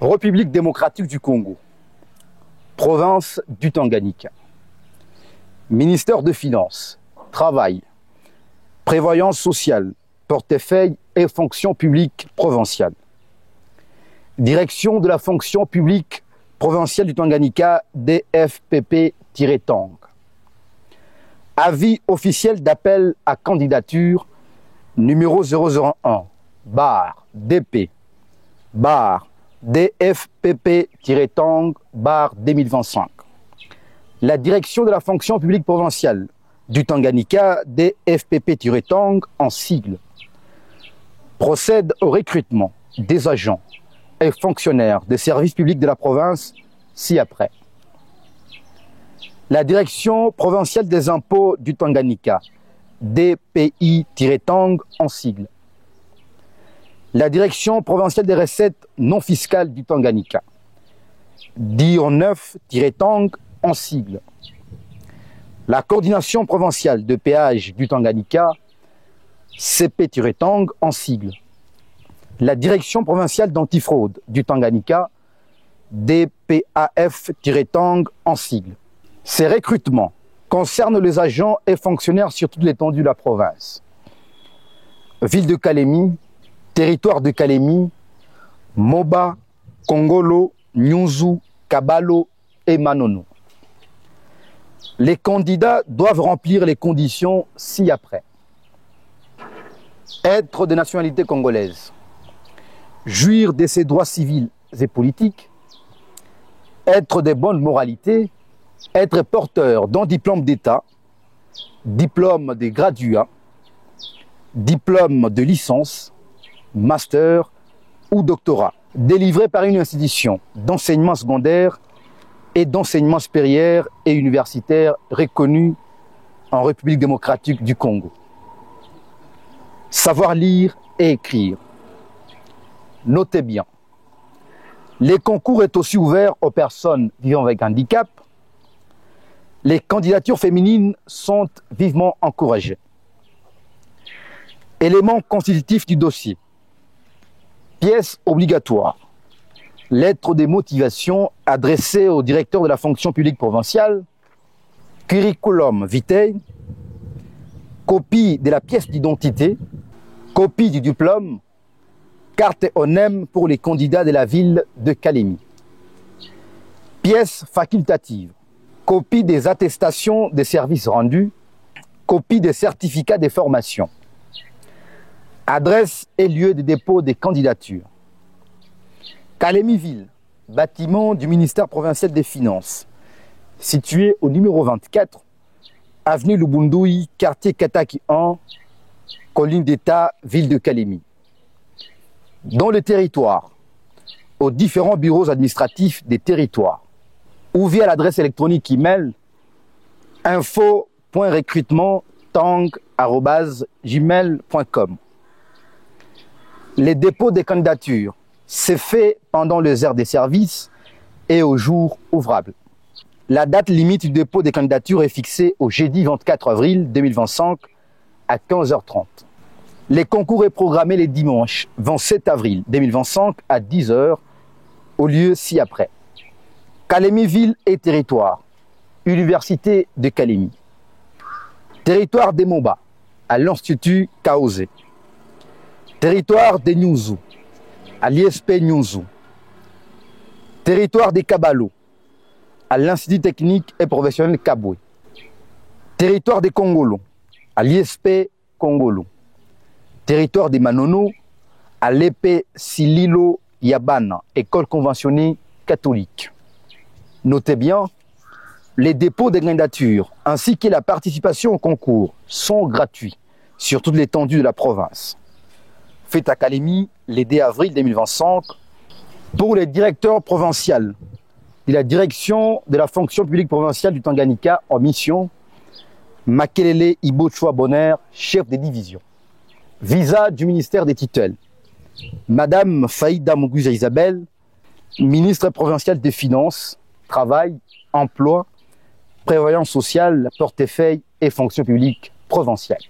République démocratique du Congo, province du Tanganyika, ministère de Finances, Travail, Prévoyance sociale, portefeuille et fonction publique provinciale. Direction de la fonction publique provinciale du Tanganyika, DFPP-Tang. Avis officiel d'appel à candidature numéro 001, barre DP, barre DFPP-Tang, barre 2025. La direction de la fonction publique provinciale du Tanganyika, DFPP-Tang en sigle, procède au recrutement des agents et fonctionnaires des services publics de la province ci-après. La direction provinciale des impôts du Tanganyika, DPI-Tang en sigle. La direction provinciale des recettes non fiscales du Tanganyika, DIR9-Tang en sigle. La coordination provinciale de péage du Tanganyika, CP-Tang en sigle. La direction provinciale d'antifraude du Tanganyika, DPAF-Tang en sigle. Ces recrutements concernent les agents et fonctionnaires sur toute l'étendue de la province. Ville de Kalemi, territoire de Kalemi, Moba, Kongolo, Nyunzu, Kabalo et Manono. Les candidats doivent remplir les conditions ci-après. Être de nationalité congolaise, jouir de ses droits civils et politiques, être de bonne moralité, être porteur d'un diplôme d'État, diplôme de graduat, diplôme de licence, master ou doctorat, délivré par une institution d'enseignement secondaire et d'enseignement supérieur et universitaire reconnue en République démocratique du Congo. Savoir lire et écrire. Notez bien, les concours est aussi ouvert aux personnes vivant avec handicap. Les candidatures féminines sont vivement encouragées. Éléments constitutifs du dossier. Pièces obligatoires. Lettre de motivation adressée au directeur de la fonction publique provinciale. Curriculum vitae. Copie de la pièce d'identité. Copie du diplôme. Carte ONEM pour les candidats de la ville de Kalemi. Pièces facultatives. Copie des attestations des services rendus. Copie des certificats de formation. Adresse et lieu de dépôt des candidatures. Kalemi-Ville, bâtiment du ministère provincial des Finances, situé au numéro 24, avenue Lubundoui, quartier Kataki 1, colline d'État, ville de Kalemi. Dans le territoire, aux différents bureaux administratifs des territoires, ou via l'adresse électronique email info.recrutement@gmail.com. Les dépôts des candidatures, c'est fait pendant les heures des services et aux jours ouvrables. La date limite du dépôt des candidatures est fixée au jeudi 24 avril 2025 à 15h30. Les concours est programmé les dimanches 27 avril 2025 à 10h au lieu ci-après. Kalemi ville et territoire. Université de Kalemi. Territoire des Moba à l'Institut Kaosé. Territoire des Nyunzu, à l'ISP Nyunzu. Territoire des Kabalo, à l'Institut technique et professionnel Kabwe. Territoire des Kongolo, à l'ISP Kongolo. Territoire des Manono, à l'EP Sililo Yabana, école conventionnée catholique. Notez bien, les dépôts des candidatures ainsi que la participation au concours sont gratuits sur toute l'étendue de la province. Fait à Kalemi, le 2 avril 2025, pour les directeurs provinciaux de la direction de la fonction publique provinciale du Tanganyika en mission, Makelele Ibochwa Bonner, chef de division. Visa du ministère des tutelles. Madame Faïda Muguza Isabelle, ministre provinciale des Finances, Travail, Emploi, Prévoyance sociale, portefeuille et fonction publique provinciale.